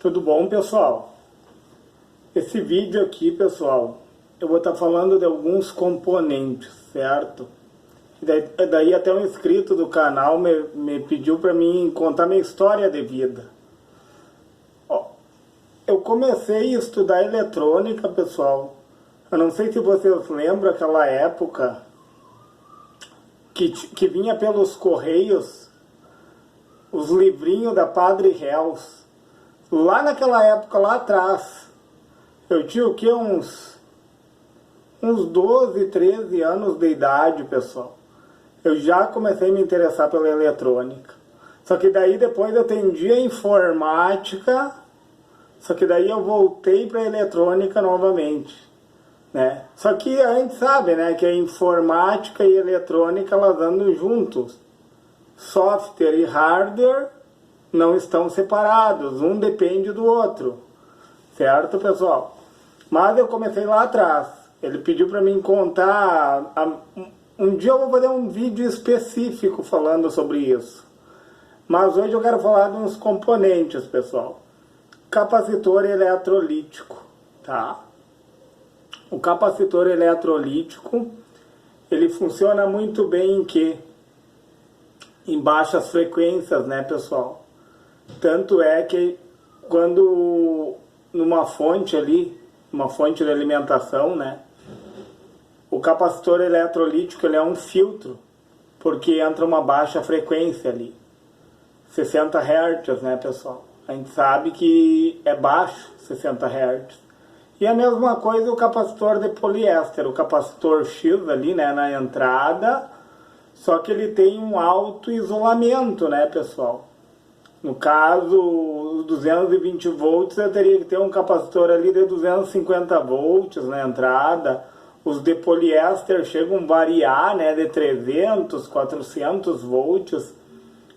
Tudo bom, pessoal? Esse vídeo aqui, pessoal, eu vou estar falando de alguns componentes, certo? Daí até um inscrito do canal me pediu para mim contar minha história de vida. Ó, eu comecei a estudar eletrônica, pessoal. Eu não sei se vocês lembram aquela época que vinha pelos correios os livrinhos da Padre Hells. Lá naquela época, lá atrás, eu tinha o que? Uns 12, 13 anos de idade, pessoal. Eu já comecei a me interessar pela eletrônica. Só que daí depois eu atendi a informática, só que daí eu voltei para a eletrônica novamente, né? Só que a gente sabe, né, que a informática e a eletrônica, elas andam juntos. Software e hardware não estão separados, um depende do outro, certo, pessoal? Mas eu comecei lá atrás. Ele pediu para mim contar. Um dia eu vou fazer um vídeo específico falando sobre isso. Mas hoje eu quero falar de uns componentes, pessoal. Capacitor eletrolítico, tá? O capacitor eletrolítico, ele funciona muito bem em quê? Em baixas frequências, né, pessoal? Tanto é que quando numa fonte ali, uma fonte de alimentação, né, o capacitor eletrolítico, ele é um filtro, porque entra uma baixa frequência ali, 60 Hz, né, pessoal? A gente sabe que é baixo 60 Hz. E a mesma coisa o capacitor de poliéster, o capacitor X ali, né, na entrada, só que ele tem um alto isolamento, né, pessoal? No caso, os 220 volts, eu teria que ter um capacitor ali de 250 volts na entrada. Os de poliéster chegam a variar, né, de 300, 400 volts.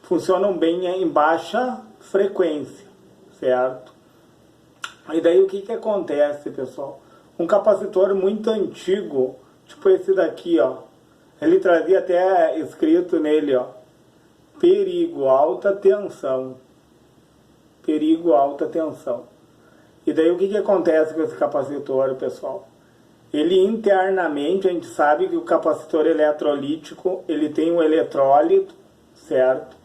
Funcionam bem em baixa frequência, certo? E daí o que acontece, pessoal? Um capacitor muito antigo, tipo esse daqui, ó. Ele trazia até escrito nele, ó, perigo, alta tensão. Perigo, alta tensão. E daí o que acontece com esse capacitor, pessoal? Ele internamente, a gente sabe que o capacitor eletrolítico, ele tem um eletrólito, certo?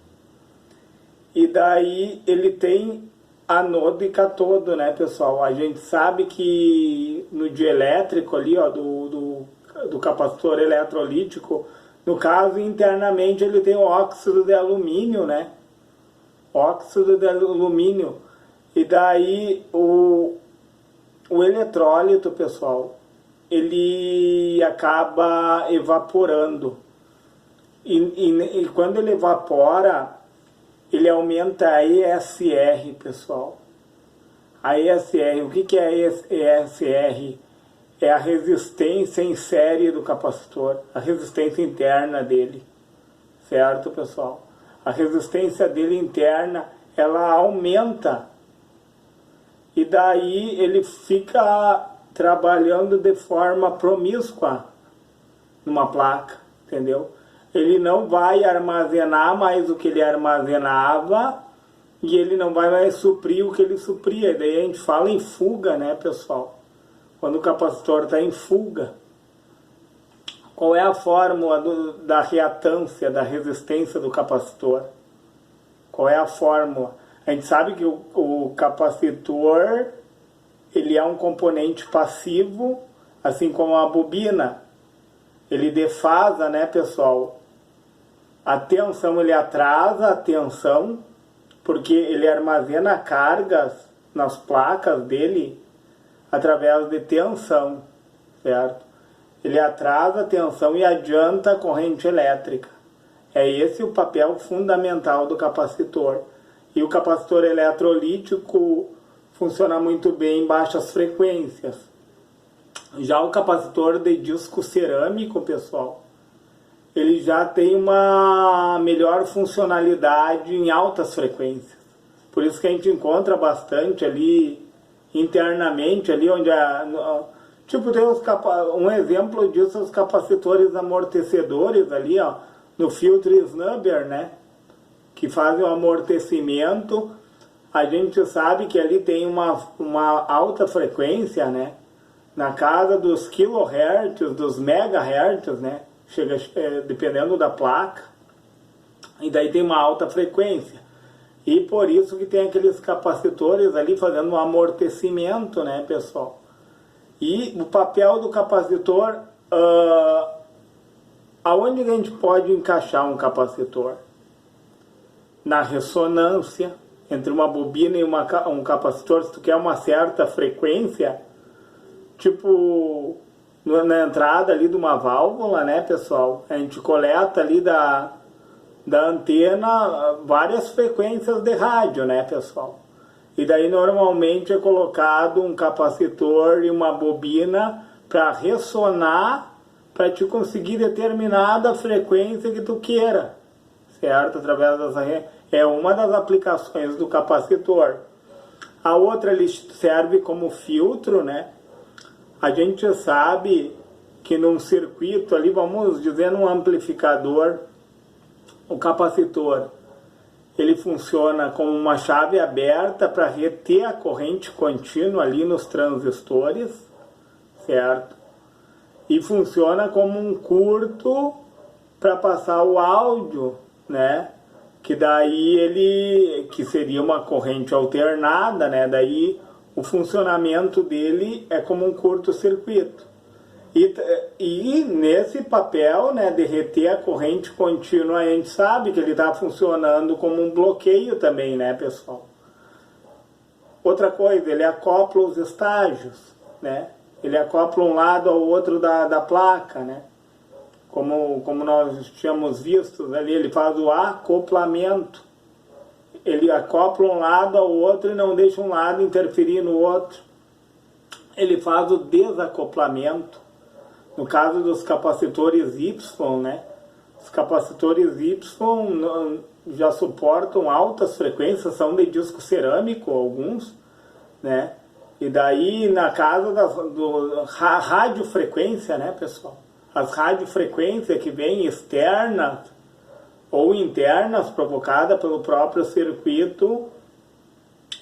E daí ele tem anodo e catodo, né, pessoal? A gente sabe que no dielétrico ali, ó, do capacitor eletrolítico, no caso, internamente ele tem o óxido de alumínio, né? Óxido de alumínio. E daí o eletrólito, pessoal, ele acaba evaporando. E quando ele evapora, ele aumenta a ESR, pessoal. A ESR, o que é a ESR? É a resistência em série do capacitor, a resistência interna dele, certo, pessoal? A resistência dele interna, ela aumenta, e daí ele fica trabalhando de forma promíscua numa placa, entendeu? Ele não vai armazenar mais o que ele armazenava, e ele não vai mais suprir o que ele supria. E daí a gente fala em fuga, né, pessoal? Quando o capacitor está em fuga. Qual é a fórmula da reatância, da resistência do capacitor? Qual é a fórmula? A gente sabe que o capacitor, ele é um componente passivo, assim como a bobina. Ele defasa, né, pessoal? A tensão, ele atrasa a tensão, porque ele armazena cargas nas placas dele através de tensão, certo? Ele atrasa a tensão e adianta a corrente elétrica. É esse o papel fundamental do capacitor. E o capacitor eletrolítico funciona muito bem em baixas frequências. Já o capacitor de disco cerâmico, pessoal, ele já tem uma melhor funcionalidade em altas frequências. Por isso que a gente encontra bastante ali internamente, ali onde tipo, tem um exemplo disso, os capacitores amortecedores ali, ó, no filtro snubber, né, que fazem o amortecimento a gente sabe que ali tem uma alta frequência, né? Na casa dos kilohertz, dos megahertz, né? Chega, dependendo da placa. E daí tem uma alta frequência. E por isso que tem aqueles capacitores ali fazendo um amortecimento, né, pessoal? E o papel do capacitor, aonde a gente pode encaixar um capacitor? Na ressonância, entre uma bobina e um capacitor, se tu quer uma certa frequência, tipo na entrada ali de uma válvula, né, pessoal? A gente coleta ali da antena várias frequências de rádio, né, pessoal? E daí normalmente é colocado um capacitor e uma bobina para ressonar, para te conseguir determinada frequência que tu queira, certo? Através dessa é uma das aplicações do capacitor. A outra, ele serve como filtro, né? A gente sabe que num circuito ali, vamos dizer, num amplificador, o capacitor, ele funciona como uma chave aberta para reter a corrente contínua ali nos transistores, certo? E funciona como um curto para passar o áudio, né? Que daí que seria uma corrente alternada, né? Daí o funcionamento dele é como um curto-circuito. E nesse papel, né, de reter a corrente contínua, a gente sabe que ele está funcionando como um bloqueio também, né, pessoal? Outra coisa, ele acopla os estágios, né? Ele acopla um lado ao outro da placa, né? Como nós tínhamos visto ali, ele faz o acoplamento. Ele acopla um lado ao outro e não deixa um lado interferir no outro. Ele faz o desacoplamento. No caso dos capacitores Y, né? Os capacitores Y já suportam altas frequências, são de disco cerâmico alguns, né? E daí na casa do radiofrequência, né, pessoal? As radiofrequências que vêm externas ou internas, provocadas pelo próprio circuito,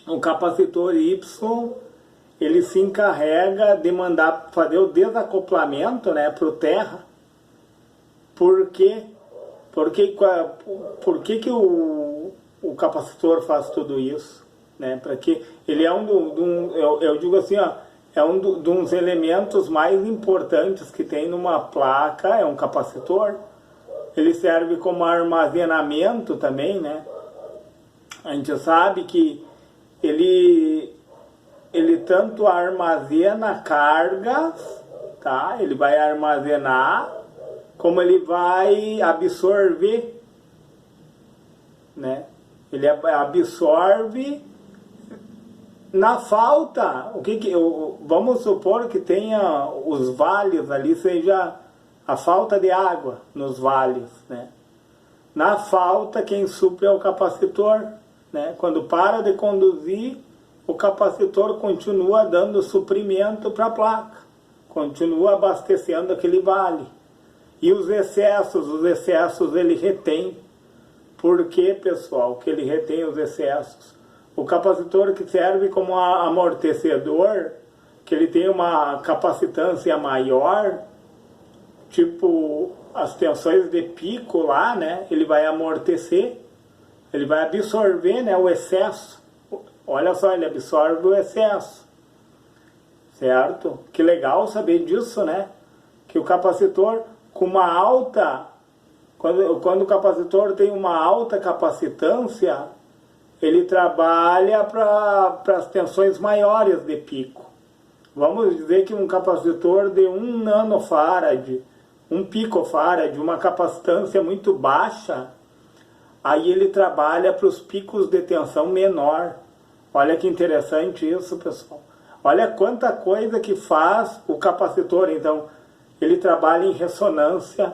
o capacitor Y, ele se encarrega de fazer o desacoplamento, né, para o terra. Por quê? Por que o capacitor faz tudo isso? Né? Para que ele é eu digo assim, ó, é dos elementos mais importantes que tem numa placa, é um capacitor. Ele serve como armazenamento também, né? A gente sabe que ele tanto armazena cargas, tá? Ele vai armazenar, como ele vai absorver, né? Ele absorve na falta. Vamos supor que tenha os vales ali, seja a falta de água nos vales, né? Na falta, quem supre é o capacitor, né? Quando para de conduzir, o capacitor continua dando suprimento para a placa, continua abastecendo aquele vale. E os excessos ele retém. Por que, pessoal, que ele retém os excessos? O capacitor que serve como amortecedor, que ele tem uma capacitância maior, tipo as tensões de pico lá, né? Ele vai amortecer, ele vai absorver, né, o excesso. Olha só, ele absorve o excesso, certo? Que legal saber disso, né? Que o capacitor com uma alta, quando o capacitor tem uma alta capacitância, ele trabalha para as tensões maiores de pico. Vamos dizer que um capacitor de 1 nanofarad, 1 picofarad, uma capacitância muito baixa, aí ele trabalha para os picos de tensão menor. Olha que interessante isso, pessoal. Olha quanta coisa que faz o capacitor. Então, ele trabalha em ressonância,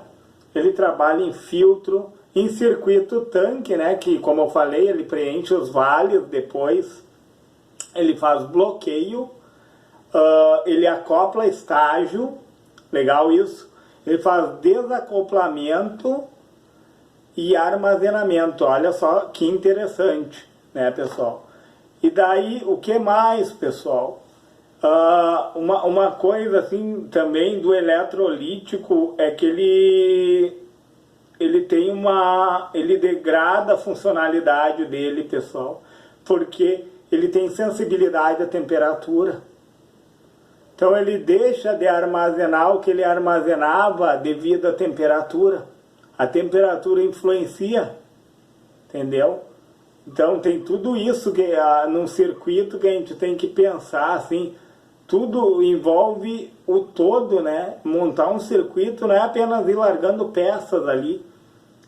ele trabalha em filtro, em circuito tanque, né? Que, como eu falei, ele preenche os vales depois. Ele faz bloqueio, ele acopla estágio, legal isso. Ele faz desacoplamento e armazenamento. Olha só que interessante, né, pessoal? E daí, o que mais, pessoal? Uma coisa assim também do eletrolítico é que ele degrada a funcionalidade dele, pessoal, porque ele tem sensibilidade à temperatura. Então ele deixa de armazenar o que ele armazenava devido à temperatura. A temperatura influencia, entendeu? Então tem tudo isso num circuito que a gente tem que pensar assim. Tudo envolve o todo, né? Montar um circuito não é apenas ir largando peças ali.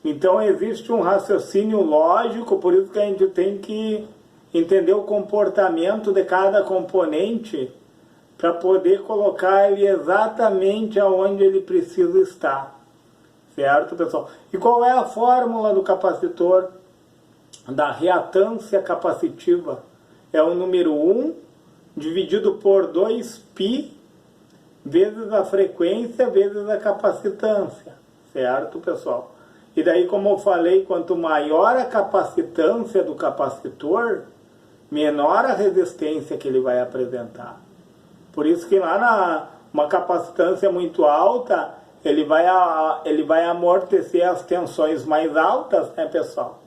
Então existe um raciocínio lógico, por isso que a gente tem que entender o comportamento de cada componente para poder colocar ele exatamente aonde ele precisa estar. Certo, pessoal? E qual é a fórmula do capacitor? Da reatância capacitiva. É o número 1 dividido por 2π vezes a frequência vezes a capacitância. Certo, pessoal? E daí, como eu falei, quanto maior a capacitância do capacitor, menor a resistência que ele vai apresentar. Por isso que lá uma capacitância muito alta, ele vai amortecer as tensões mais altas, né, pessoal?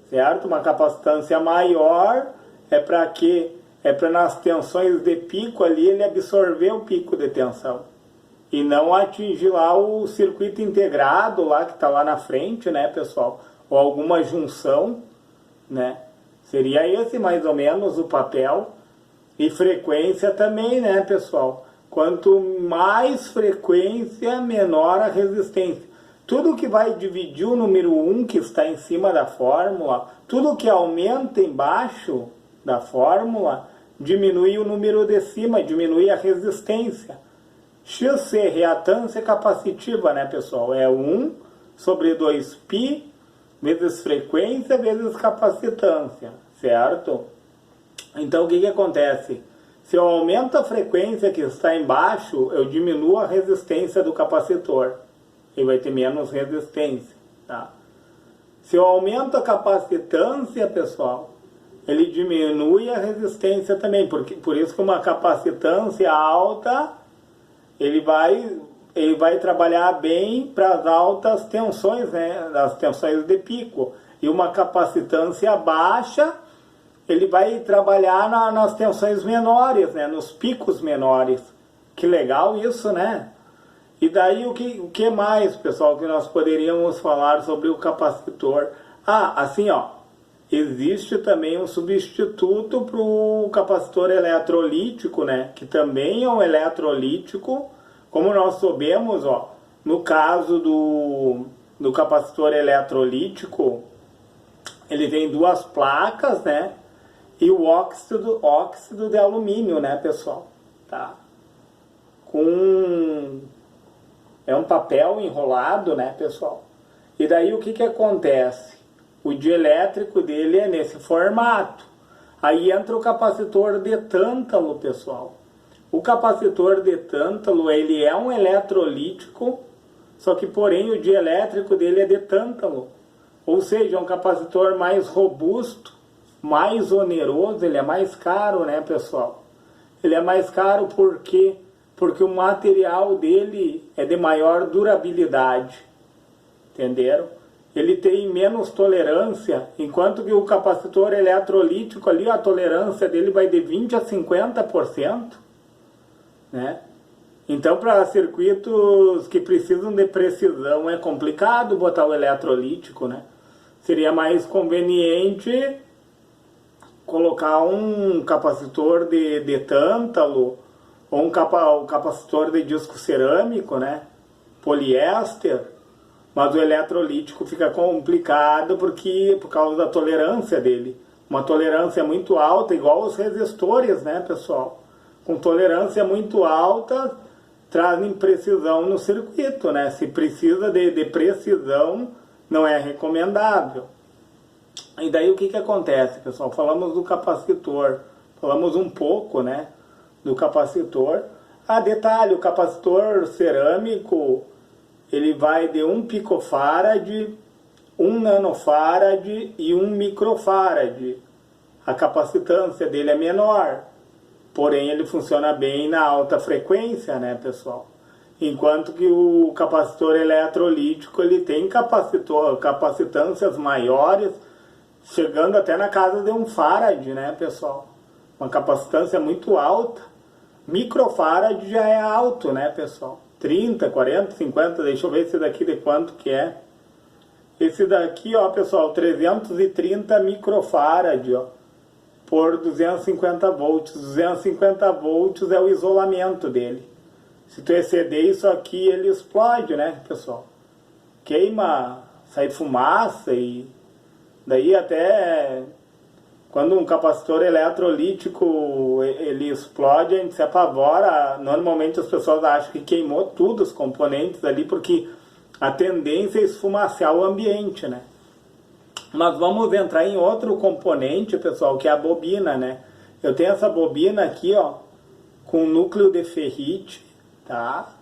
Certo? Uma capacitância maior é para quê? É para nas tensões de pico ali ele absorver o pico de tensão. E não atingir lá o circuito integrado lá que está lá na frente, né, pessoal? Ou alguma junção, né? Seria esse mais ou menos o papel. E frequência também, né, pessoal? Quanto mais frequência, menor a resistência. Tudo que vai dividir o número 1 que está em cima da fórmula, tudo que aumenta embaixo da fórmula, diminui o número de cima, diminui a resistência. XC, reatância capacitiva, né, pessoal? É 1 sobre 2π vezes frequência vezes capacitância, certo? Então, o que acontece? Se eu aumento a frequência que está embaixo, eu diminuo a resistência do capacitor. Ele vai ter menos resistência, tá? Se eu aumento a capacitância, pessoal, ele diminui a resistência também. Por isso que uma capacitância alta, ele vai trabalhar bem para as altas tensões, né? As tensões de pico. E uma capacitância baixa, ele vai trabalhar nas tensões menores, né? Nos picos menores. Que legal isso, né? E daí o que mais, pessoal, que nós poderíamos falar sobre o capacitor? Assim, ó, existe também um substituto para o capacitor eletrolítico, né? Que também é um eletrolítico, como nós sabemos, ó, no caso do capacitor eletrolítico, ele tem duas placas, né? E o óxido de alumínio, né, pessoal? Tá? É um papel enrolado, né, pessoal? E daí o que acontece? O dielétrico dele é nesse formato. Aí entra o capacitor de tântalo, pessoal. O capacitor de tântalo, ele é um eletrolítico, só que porém o dielétrico dele é de tântalo. Ou seja, é um capacitor mais robusto, mais oneroso, ele é mais caro, né, pessoal? Ele é mais caro por quê? Porque o material dele é de maior durabilidade, entenderam? Ele tem menos tolerância, enquanto que o capacitor eletrolítico ali, a tolerância dele vai de 20% a 50%, né? Então, para circuitos que precisam de precisão, é complicado botar o eletrolítico, né? Seria mais conveniente colocar um capacitor de tântalo, ou um capacitor de disco cerâmico, né? Poliéster, mas o eletrolítico fica complicado por causa da tolerância dele. Uma tolerância muito alta, igual os resistores, né, pessoal? Com tolerância muito alta, trazem precisão no circuito, né? Se precisa de precisão, não é recomendável. E daí o que acontece, pessoal? Falamos do capacitor, falamos um pouco, né, do capacitor. Detalhe, o capacitor cerâmico, ele vai de 1 picofarad, 1 nanofarad e 1 microfarad. a capacitância dele é menor, porém ele funciona bem na alta frequência, né, pessoal? Enquanto que o capacitor eletrolítico ele tem capacitâncias maiores, chegando até na casa de 1 farad, né, pessoal? Uma capacitância muito alta. Microfarad já é alto, né, pessoal? 30, 40, 50, deixa eu ver esse daqui de quanto que é. Esse daqui, ó, pessoal, 330 microfarad, ó, por 250 volts. 250 volts é o isolamento dele. Se tu exceder isso aqui, ele explode, né, pessoal? Queima, sai fumaça e daí até quando um capacitor eletrolítico ele explode, a gente se apavora. Normalmente as pessoas acham que queimou tudo os componentes ali, porque a tendência é esfumaçar o ambiente, né? Mas vamos entrar em outro componente, pessoal, que é a bobina, né? Eu tenho essa bobina aqui, ó, com núcleo de ferrite, tá?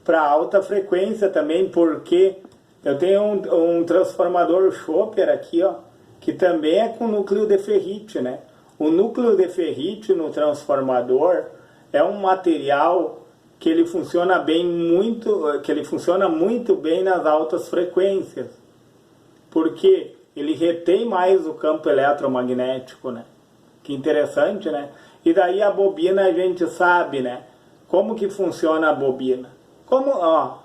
Para alta frequência também, porque eu tenho um transformador Chopper aqui, ó, que também é com núcleo de ferrite, né? O núcleo de ferrite no transformador é um material que ele funciona muito bem nas altas frequências, porque ele retém mais o campo eletromagnético, né? Que interessante, né? E daí a bobina a gente sabe, né? Como que funciona a bobina? Como, ó,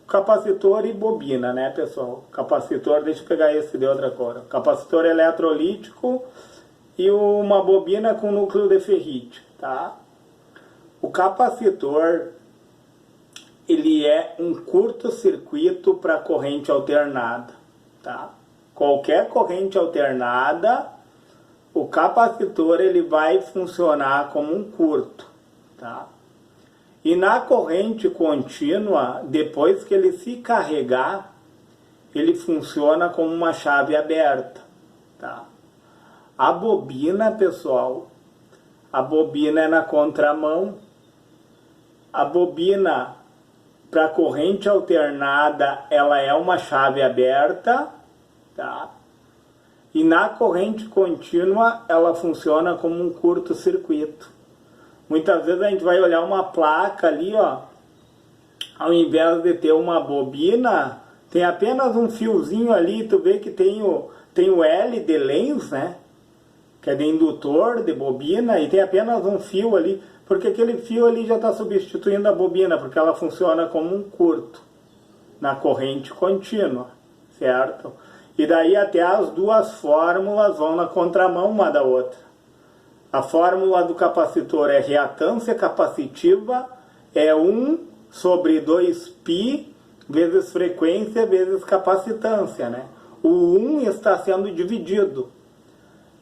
capacitor e bobina, né, pessoal? Capacitor, deixa eu pegar esse de outra cor. Capacitor eletrolítico e uma bobina com núcleo de ferrite, tá? O capacitor, ele é um curto-circuito para corrente alternada, tá? Qualquer corrente alternada, o capacitor ele vai funcionar como um curto, tá? E na corrente contínua, depois que ele se carregar, ele funciona como uma chave aberta, tá? A bobina, pessoal, a bobina é na contramão. A bobina para corrente alternada, ela é uma chave aberta, tá? E na corrente contínua, ela funciona como um curto-circuito. Muitas vezes a gente vai olhar uma placa ali, ó, ao invés de ter uma bobina, tem apenas um fiozinho ali, tu vê que tem o L de lens, né? Que é de indutor, de bobina, e tem apenas um fio ali, porque aquele fio ali já está substituindo a bobina, porque ela funciona como um curto na corrente contínua, certo? E daí até as duas fórmulas vão na contramão uma da outra. A fórmula do capacitor é reatância capacitiva, é 1 sobre 2π vezes frequência vezes capacitância, né? O 1 está sendo dividido.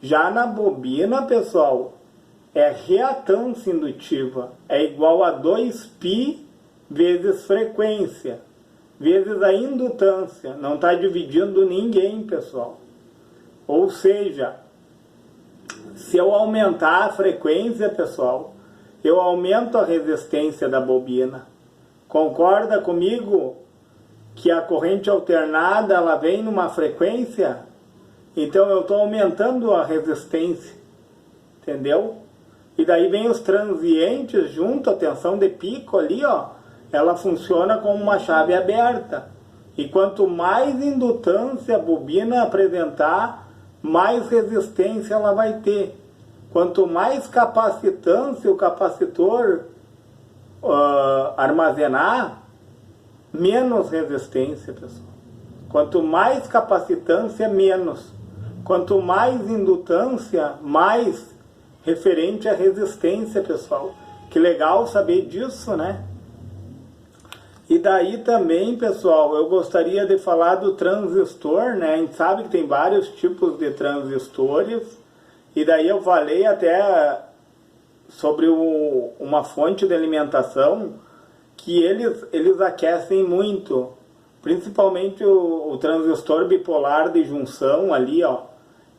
Já na bobina, pessoal, é reatância indutiva, é igual a 2π vezes frequência, vezes a indutância. Não está dividindo ninguém, pessoal. Ou seja, se eu aumentar a frequência, pessoal, eu aumento a resistência da bobina. Concorda comigo que a corrente alternada ela vem numa frequência? Então eu estou aumentando a resistência, entendeu? E daí vem os transientes junto, a tensão de pico ali, ó, ela funciona como uma chave aberta. E quanto mais indutância a bobina apresentar, mais resistência ela vai ter. Quanto mais capacitância o capacitor armazenar, menos resistência, pessoal. Quanto mais capacitância, menos. Quanto mais indutância, mais referente à resistência, pessoal. Que legal saber disso, né? E daí também, pessoal, eu gostaria de falar do transistor, né? A gente sabe que tem vários tipos de transistores. E daí eu falei até sobre uma fonte de alimentação que eles aquecem muito. Principalmente o transistor bipolar de junção ali, ó.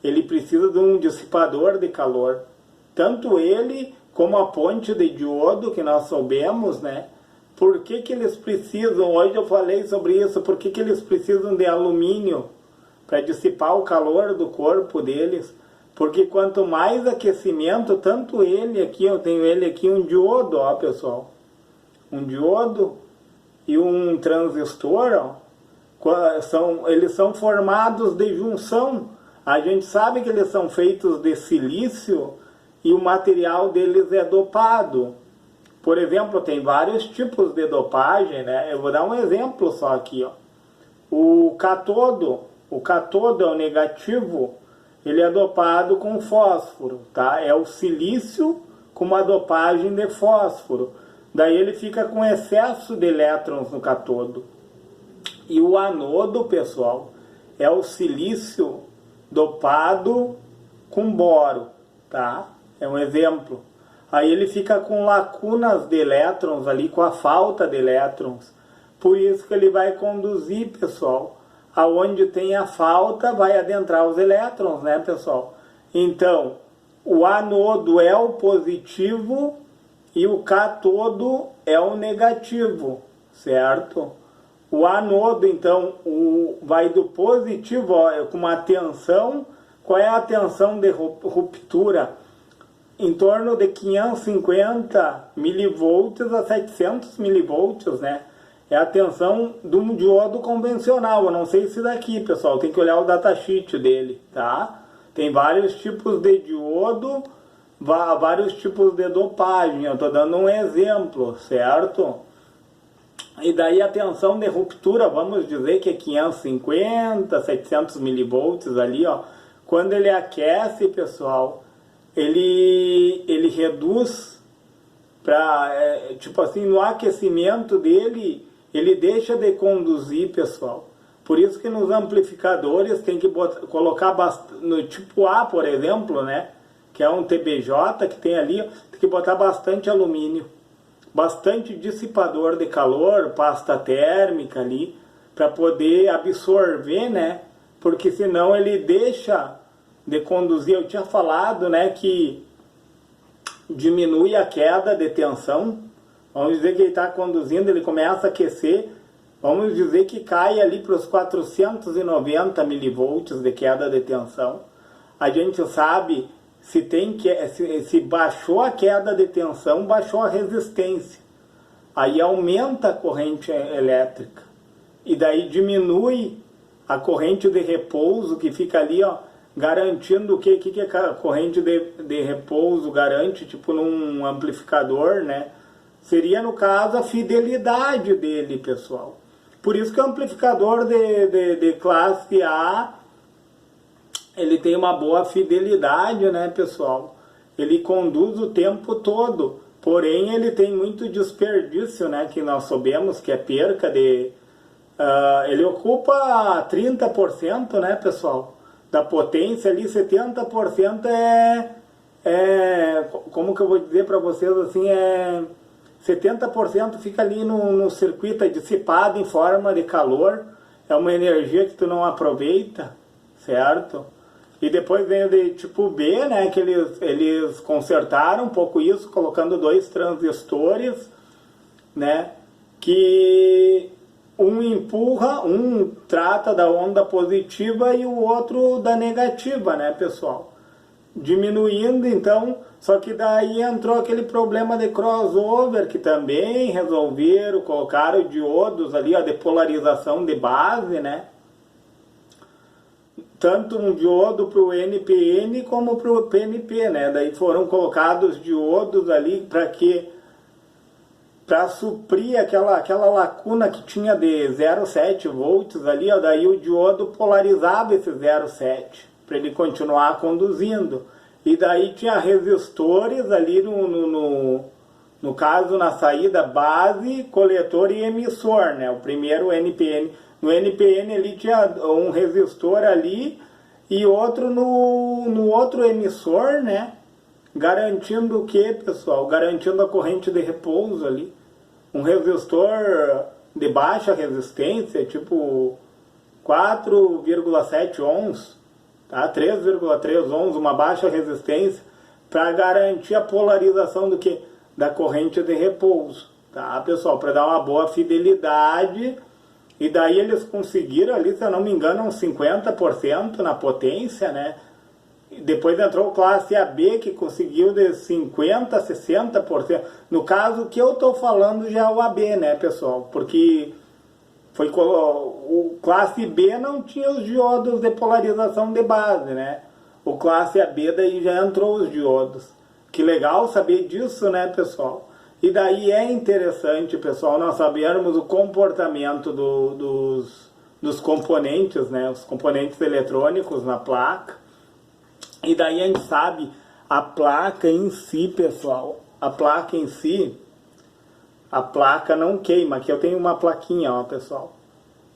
Ele precisa de um dissipador de calor. Tanto ele como a ponte de diodo que nós soubemos, né? Por que eles precisam, hoje eu falei sobre isso, por que eles precisam de alumínio para dissipar o calor do corpo deles? Porque quanto mais aquecimento, tanto ele aqui, eu tenho ele aqui, um diodo, ó pessoal, um diodo e um transistor, ó, eles são formados de junção. A gente sabe que eles são feitos de silício e o material deles é dopado. Por exemplo, tem vários tipos de dopagem, né? Eu vou dar um exemplo só aqui, ó. O catodo é o negativo, ele é dopado com fósforo, tá? É o silício com uma dopagem de fósforo. Daí ele fica com excesso de elétrons no catodo. E o anodo, pessoal, é o silício dopado com boro, tá? É um exemplo. Aí ele fica com lacunas de elétrons ali, com a falta de elétrons. Por isso que ele vai conduzir, pessoal, aonde tem a falta, vai adentrar os elétrons, né, pessoal? Então, o anodo é o positivo e o catodo é o negativo, certo? O anodo, então, vai do positivo, ó, com uma tensão. Qual é a tensão de ruptura? Em torno de 550 milivolts a 700 milivolts, né? É a tensão de um diodo convencional. Eu não sei se daqui, pessoal, tem que olhar o datasheet dele, tá? Tem vários tipos de diodo, vários tipos de dopagem. Eu estou dando um exemplo, certo? E daí a tensão de ruptura, vamos dizer que é 550, 700 milivolts ali, ó. Quando ele aquece, pessoal, ele reduz para, tipo assim, no aquecimento dele, ele deixa de conduzir, pessoal. Por isso que nos amplificadores tem que colocar no tipo A, por exemplo, né, que é um TBJ que tem ali, tem que botar bastante alumínio, bastante dissipador de calor, pasta térmica ali, para poder absorver, né, porque senão ele deixa de conduzir. Eu tinha falado, né, que diminui a queda de tensão. Vamos dizer que ele está conduzindo, ele começa a aquecer, vamos dizer que cai ali para os 490 milivolts de queda de tensão. A gente sabe se baixou a queda de tensão, baixou a resistência. Aí aumenta a corrente elétrica. E daí diminui a corrente de repouso que fica ali, ó, garantindo o que a corrente de repouso garante, tipo num amplificador, né? Seria, no caso, a fidelidade dele, pessoal. Por isso que o amplificador de classe A, ele tem uma boa fidelidade, né, pessoal? Ele conduz o tempo todo, porém ele tem muito desperdício, né, que nós sabemos que é perca de... ele ocupa 30%, né, pessoal, da potência ali. 70% como que eu vou dizer para vocês assim, 70% fica ali no circuito, dissipado em forma de calor. É uma energia que tu não aproveita, certo? E depois vem o de tipo B, né, que eles consertaram um pouco isso, colocando 2 transistores, né, que um trata da onda positiva e o outro da negativa, né, pessoal? Diminuindo, então, só que daí entrou aquele problema de crossover, que também resolveram, colocaram diodos ali, a depolarização de base, né? Tanto um diodo para o NPN como para o PNP, né? Daí foram colocados diodos ali para quê? Para suprir aquela lacuna que tinha de 0,7 volts ali, ó, daí o diodo polarizava esse 0,7 para ele continuar conduzindo. E daí tinha resistores ali no caso, na saída base, coletor e emissor, né? O primeiro NPN. No NPN ali tinha um resistor ali e outro no outro emissor, né? Garantindo o que, pessoal? Garantindo a corrente de repouso ali. Um resistor de baixa resistência, tipo 4,7 ohms, tá? 3,3 ohms, uma baixa resistência, para garantir a polarização do que? Da corrente de repouso, tá, pessoal? Para dar uma boa fidelidade. E daí eles conseguiram ali, se eu não me engano, uns 50% na potência, né? Depois entrou classe AB, que conseguiu de 50% a 60%. No caso, o que eu estou falando já é o AB, né, pessoal? Porque o classe B não tinha os diodos de polarização de base, né? O classe AB daí já entrou os diodos. Que legal saber disso, né, pessoal? E daí é interessante, pessoal, nós sabermos o comportamento dos componentes, né? Os componentes eletrônicos na placa. E daí a gente sabe a placa em si, pessoal. A placa em si, a placa não queima. Aqui eu tenho uma plaquinha, ó, pessoal.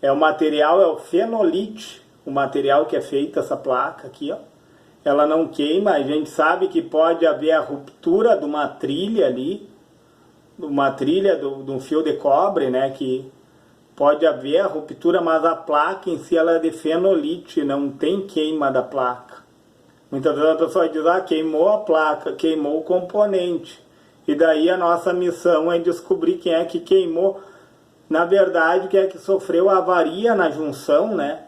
O material é o fenolite, o material que é feito essa placa aqui, ó. Ela não queima. A gente sabe que pode haver a ruptura de uma trilha ali, de um fio de cobre, né? Que pode haver a ruptura, mas a placa em si ela é de fenolite, não tem queima da placa. Muitas vezes a pessoa diz, queimou a placa, queimou o componente. E daí a nossa missão é descobrir quem é que queimou. Na verdade, quem é que sofreu a avaria na junção, né?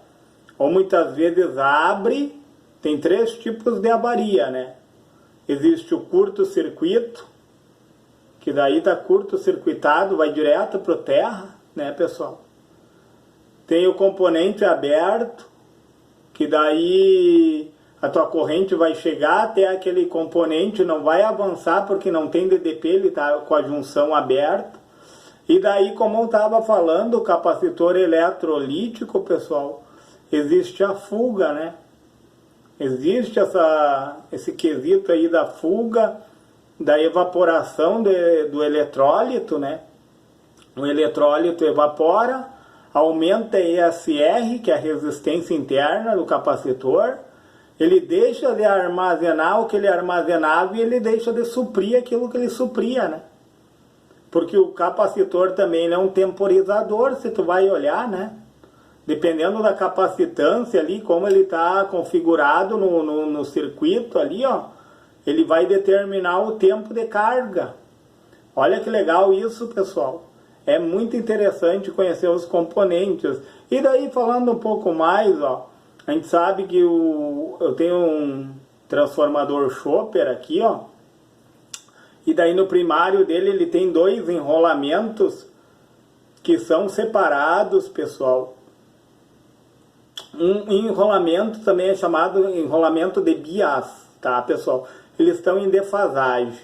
Ou muitas vezes abre, tem 3 tipos de avaria, né? Existe o curto-circuito, que daí está curto-circuitado, vai direto para o terra, né, pessoal? Tem o componente aberto, que daí a tua corrente vai chegar até aquele componente, não vai avançar porque não tem DDP, ele está com a junção aberta. E daí, como eu estava falando, o capacitor eletrolítico, pessoal, existe a fuga, né? Existe esse quesito aí da fuga, da evaporação do eletrólito, né? O eletrólito evapora, aumenta a ESR, que é a resistência interna do capacitor. Ele deixa de armazenar o que ele armazenava e ele deixa de suprir aquilo que ele supria, né? Porque o capacitor também é um temporizador, se tu vai olhar, né? Dependendo da capacitância ali, como ele está configurado no circuito ali, ó, ele vai determinar o tempo de carga. Olha que legal isso, pessoal. É muito interessante conhecer os componentes. E daí, falando um pouco mais, ó, a gente sabe que eu tenho um transformador Chopper aqui, ó. E daí no primário dele ele tem 2 enrolamentos que são separados, pessoal. Um enrolamento também é chamado enrolamento de bias, tá, pessoal? Eles estão em defasagem.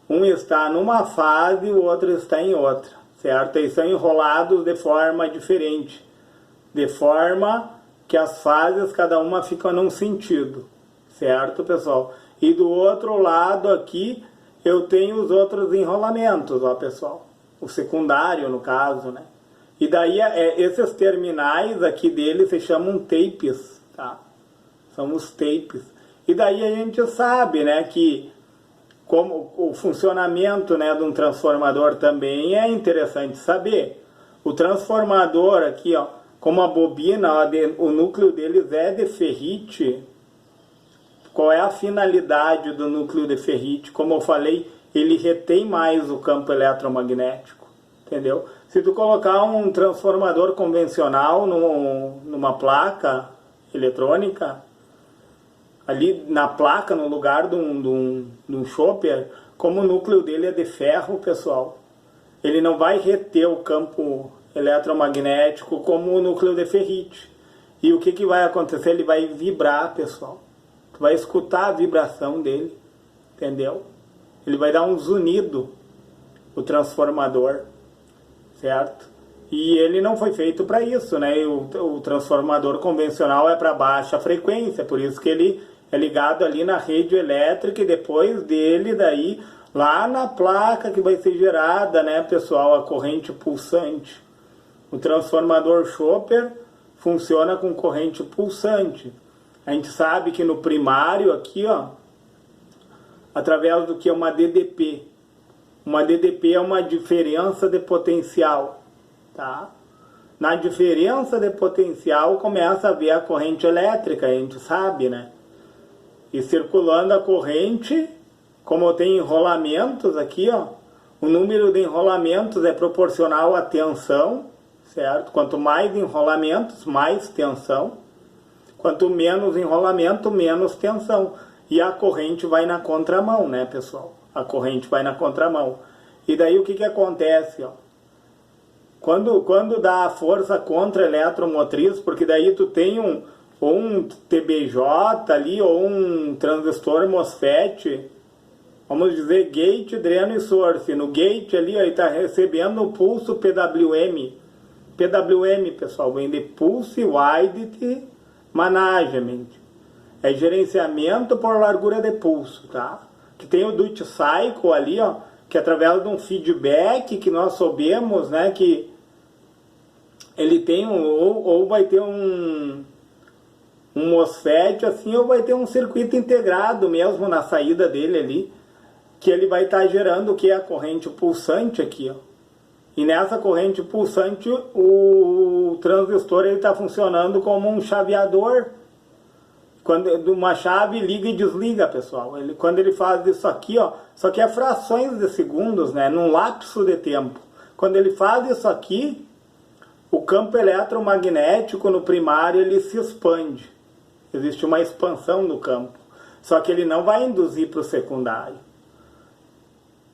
Um está numa fase e o outro está em outra, certo? Eles são enrolados de forma diferente, de forma que as fases, cada uma fica num sentido, certo, pessoal? E do outro lado aqui, eu tenho os outros enrolamentos, ó, pessoal. O secundário, no caso, né? E daí, esses terminais aqui deles se chamam tapes, tá? São os tapes. E daí a gente sabe, né, que como o funcionamento, né, de um transformador também é interessante saber. O transformador aqui, ó, como a bobina, ó, o núcleo deles é de ferrite. Qual é a finalidade do núcleo de ferrite? Como eu falei, ele retém mais o campo eletromagnético, entendeu? Se tu colocar um transformador convencional numa placa eletrônica, ali na placa, no lugar de um chopper, como o núcleo dele é de ferro, pessoal, ele não vai reter o campo eletromagnético como o núcleo de ferrite. E o que vai acontecer? Ele vai vibrar, pessoal. Tu vai escutar a vibração dele, entendeu? Ele vai dar um zunido, o transformador, certo? E ele não foi feito para isso, né? O transformador convencional é para baixa frequência, por isso que ele é ligado ali na rede elétrica e depois dele, daí, lá na placa que vai ser gerada, né, pessoal, a corrente pulsante. O transformador Chopper funciona com corrente pulsante. A gente sabe que no primário aqui, ó, através do que é uma DDP. Uma DDP é uma diferença de potencial, tá? Na diferença de potencial começa a haver a corrente elétrica, a gente sabe, né? E circulando a corrente, como eu tenho enrolamentos aqui, ó, o número de enrolamentos é proporcional à tensão, certo? Quanto mais enrolamentos, mais tensão. Quanto menos enrolamento, menos tensão. E a corrente vai na contramão, né, pessoal? A corrente vai na contramão. E daí o que que acontece, ó? Quando dá a força contra a eletromotriz, porque daí tu tem um TBJ ali, ou um transistor MOSFET, vamos dizer, gate, dreno e source. No gate ali, ó, ele está recebendo o pulso PWM. PWM, pessoal, vem de Pulse Width Management. É gerenciamento por largura de pulso, tá? Que tem o duty cycle ali, ó, que através de um feedback que nós soubemos, né, que ele tem ou vai ter um MOSFET assim, ou vai ter um circuito integrado mesmo na saída dele ali, que ele vai estar gerando o que é a corrente pulsante aqui, ó. E nessa corrente pulsante o transistor está funcionando como um chaveador. Quando uma chave liga e desliga, pessoal. Quando ele faz isso aqui, ó, só que é frações de segundos, né, num lapso de tempo. Quando ele faz isso aqui, o campo eletromagnético no primário ele se expande. Existe uma expansão no campo. Só que ele não vai induzir para o secundário.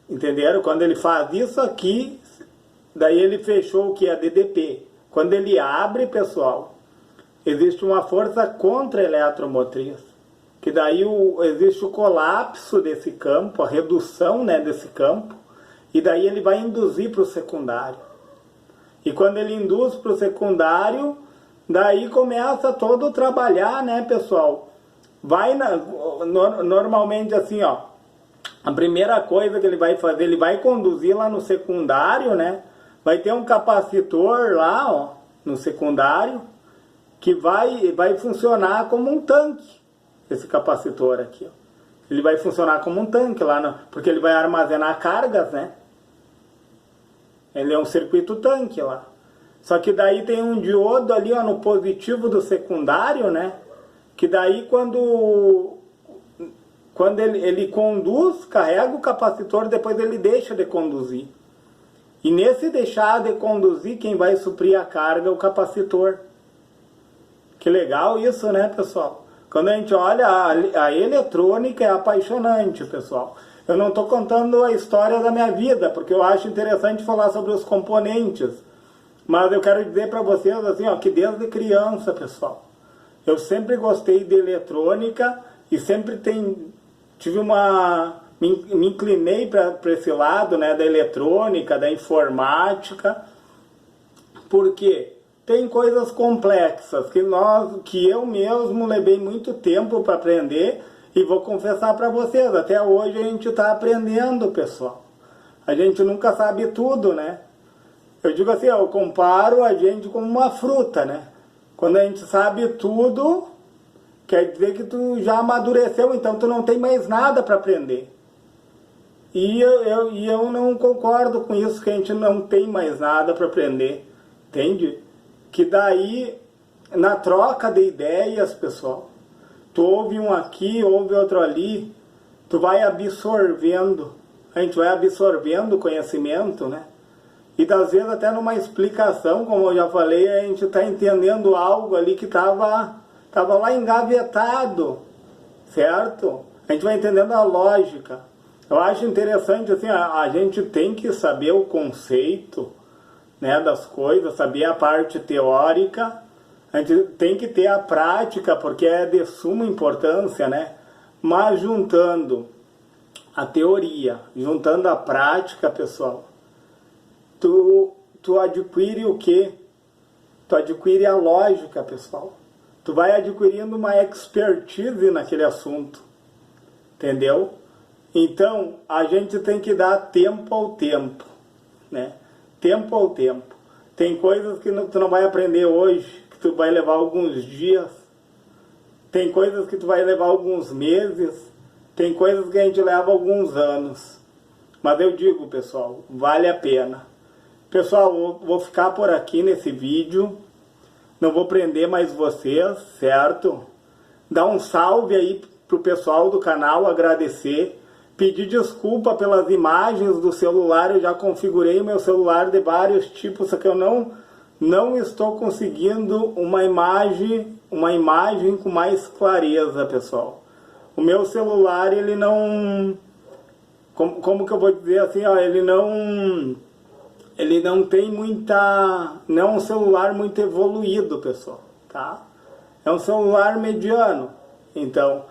Entenderam? Quando ele faz isso aqui, daí ele fechou o que é DDP. Quando ele abre, pessoal, existe uma força contra a eletromotriz. Que daí existe o colapso desse campo, a redução, né, desse campo. E daí ele vai induzir para o secundário. E quando ele induz para o secundário, daí começa todo o trabalhar, né, pessoal? Normalmente assim, ó, a primeira coisa que ele vai fazer, ele vai conduzir lá no secundário, né? Vai ter um capacitor lá, ó, no secundário, que vai funcionar como um tanque, esse capacitor aqui, ó. Ele vai funcionar como um tanque lá, porque ele vai armazenar cargas, né? Ele é um circuito tanque lá. Só que daí tem um diodo ali, ó, no positivo do secundário, né? Que daí quando ele conduz, carrega o capacitor, depois ele deixa de conduzir. E nesse deixar de conduzir, quem vai suprir a carga é o capacitor. Que legal isso, né, pessoal? Quando a gente olha, a eletrônica é apaixonante, pessoal. Eu não estou contando a história da minha vida, porque eu acho interessante falar sobre os componentes. Mas eu quero dizer para vocês assim, ó, que desde criança, pessoal, eu sempre gostei de eletrônica e sempre me inclinei para esse lado, né, da eletrônica, da informática, porque tem coisas complexas que eu mesmo levei muito tempo para aprender. E vou confessar para vocês, até hoje a gente está aprendendo, pessoal. A gente nunca sabe tudo, né? Eu digo assim, eu comparo a gente como uma fruta, né? Quando a gente sabe tudo, quer dizer que tu já amadureceu, então tu não tem mais nada para aprender. E eu não concordo com isso, que a gente não tem mais nada para aprender, entende? Que daí, na troca de ideias, pessoal, tu ouve um aqui, ouve outro ali, tu vai absorvendo, a gente vai absorvendo conhecimento, né? E das vezes até numa explicação, como eu já falei, a gente está entendendo algo ali que estava lá engavetado, certo? A gente vai entendendo a lógica. Eu acho interessante, assim, a gente tem que saber o conceito, né, das coisas, saber a parte teórica. A gente tem que ter a prática, porque é de suma importância, né? Mas juntando a teoria, juntando a prática, pessoal, tu adquire o quê? Tu adquire a lógica, pessoal. Tu vai adquirindo uma expertise naquele assunto, entendeu? Então, a gente tem que dar tempo ao tempo, né? Tempo ao tempo. Tem coisas que tu não vai aprender hoje, que tu vai levar alguns dias. Tem coisas que tu vai levar alguns meses. Tem coisas que a gente leva alguns anos. Mas eu digo, pessoal, vale a pena. Pessoal, eu vou ficar por aqui nesse vídeo. Não vou prender mais vocês, certo? Dá um salve aí pro pessoal do canal, agradecer. Pedir desculpa pelas imagens do celular. Eu já configurei o meu celular de vários tipos, só que eu não estou conseguindo uma imagem uma imagem com mais clareza, pessoal. O meu celular, ele não... Como que eu vou dizer assim, ó, ele não tem muita... Não é um celular muito evoluído, pessoal, tá? É um celular mediano, então...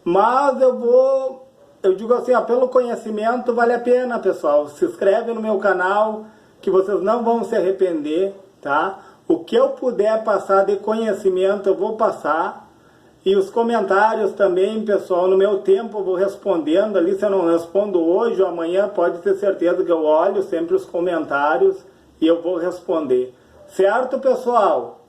Mas eu digo assim, ó, pelo conhecimento vale a pena, pessoal. Se inscreve no meu canal, que vocês não vão se arrepender, tá? O que eu puder passar de conhecimento, eu vou passar. E os comentários também, pessoal, no meu tempo eu vou respondendo ali. Se eu não respondo hoje ou amanhã, pode ter certeza que eu olho sempre os comentários e eu vou responder. Certo, pessoal?